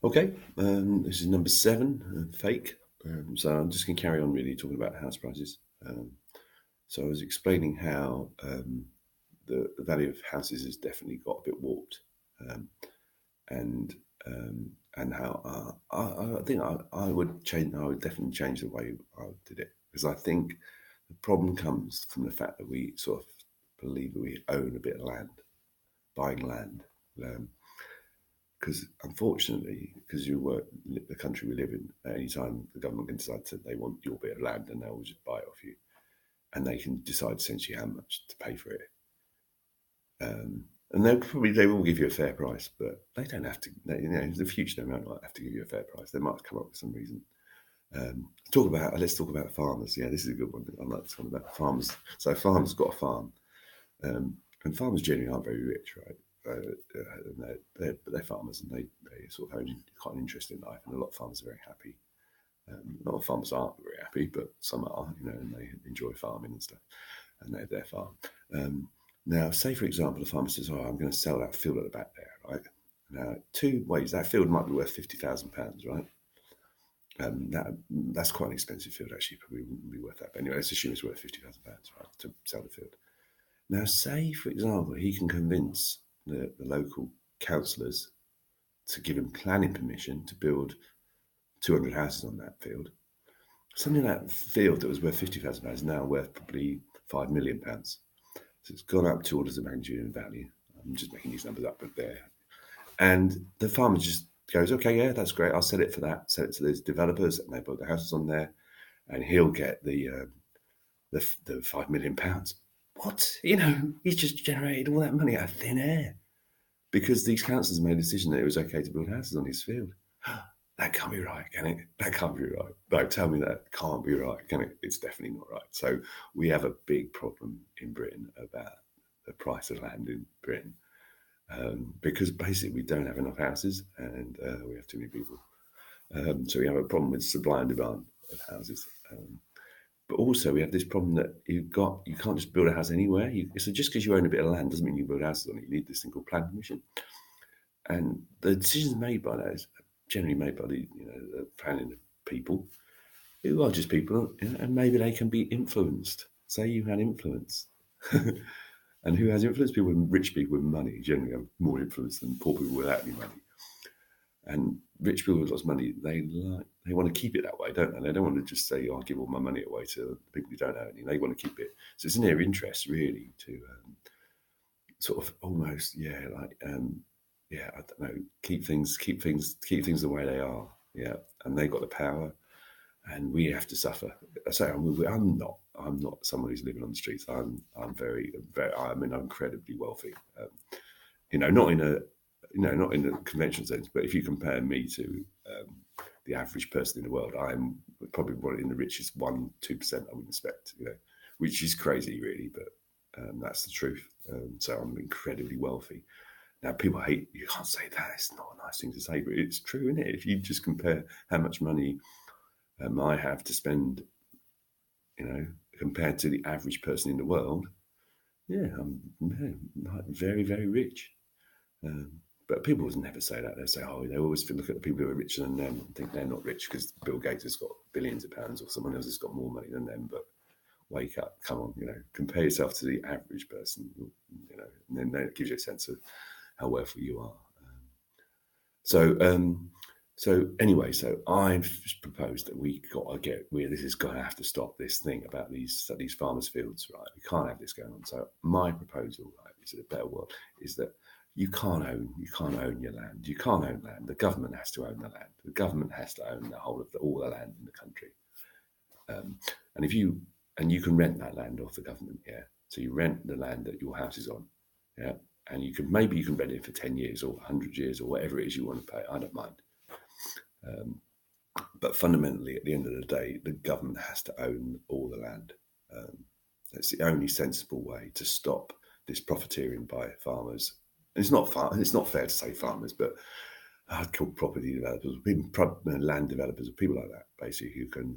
Okay, this is number seven, fake. So I'm just going to carry on really talking about house prices. So I was explaining how the value of houses has definitely got a bit warped, um, and and how I think I would change. I would definitely change the way I did it because I think the problem comes from the fact that we sort of believe that we own a bit of land, buying land. Um, because unfortunately, because you work the country we live in, at any time the government can decide that they want your bit of land and they'll just buy it off you, and they can decide essentially how much to pay for it. And they will give you a fair price, but they don't have to. In the future they might not have to give you a fair price. They might come up with some reason. Let's talk about farmers. Yeah, this is a good one. I like to talk about farmers. So farmers got a farm, and farmers generally aren't very rich, right? But they're farmers, and they sort of own quite an interesting life, and a lot of farmers are very happy. A lot of farmers aren't very happy, but some are, and they enjoy farming and stuff, and they have their farm. Now, say for example, a farmer says, "Oh, I'm going to sell that field at the back there," right? Now, two ways that field might be worth £50,000, right? That's quite an expensive field, actually. Probably wouldn't be worth that. But anyway, let's assume it's worth £50,000, right, to sell the field. Now, say, for example, he can convince the local councillors to give him planning permission to build 200 houses on that field. Something like that field that was worth £50,000 is now worth probably £5 million. So it's gone up 2 orders of magnitude in value. I'm just making these numbers up, but there. And the farmer just goes, okay, yeah, that's great. I'll sell it for that. Sell it to those developers, and they build the houses on there, and he'll get the £5 million. What? He's just generated all that money out of thin air because these councils made a decision that it was okay to build houses on his field. That can't be right, can it? That can't be right. No, tell me that can't be right, can it? It's definitely not right. So we have a big problem in Britain about the price of land in Britain because basically we don't have enough houses and we have too many people. So we have a problem with supply and demand of houses. But also we have this problem that you can't just build a house anywhere. So just because you own a bit of land doesn't mean you build houses on it. You need this thing called planning permission. And the decisions made by those generally made by the planning people who are just people, and maybe they can be influenced. Say you had influence. And who has influence? People, rich people with money generally have more influence than poor people without any money. And rich people with lots of money, they want to keep it that way, don't they? They don't want to just say, "Oh, I'll give all my money away to people who don't own any." They want to keep it. So it's in their interest, really, to sort of almost, yeah, I don't know, keep things the way they are. Yeah, and they got the power, and we have to suffer. I say I'm not someone who's living on the streets. I'm very I'm incredibly wealthy. Not in a not in a conventional sense, but if you compare me to the average person in the world, I'm probably one in the richest 1-2%. I would expect, which is crazy, really, but that's the truth. So I'm incredibly wealthy. Now, people hate, you can't say that. It's not a nice thing to say, but it's true, isn't it? If you just compare how much money I have to spend, compared to the average person in the world, yeah, I'm very, very rich. But people would never say that. They say, oh, they always look at the people who are richer than them and think they're not rich because Bill Gates has got billions of pounds or someone else has got more money than them. But wake up, come on, compare yourself to the average person, and then that gives you a sense of how wealthy you are. So, anyway, so I've proposed that we got to this is going to have to stop this thing about these farmers' fields, right? We can't have this going on. So my proposal, right, is a better world, is that you can't own your land. You can't own land. The government has to own the land. The government has to own the whole of all the land in the country. And you can rent that land off the government, yeah. So you rent the land that your house is on, yeah, and you can rent it for 10 years or 100 years or whatever it is you want to pay. I don't mind. But fundamentally, at the end of the day, the government has to own all the land. That's the only sensible way to stop this profiteering by farmers. And it's not fair to say farmers, but I'd call property developers, land developers, people like that, basically, who can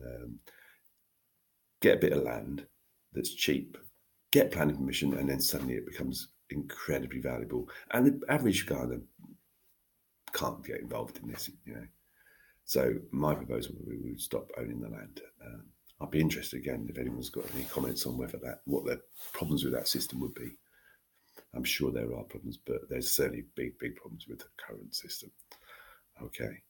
get a bit of land that's cheap, get planning permission, and then suddenly it becomes incredibly valuable. And the average guy, the can't get involved in this, So my proposal would be we would stop owning the land. I'd be interested again if anyone's got any comments on what the problems with that system would be. I'm sure there are problems, but there's certainly big problems with the current system. Okay.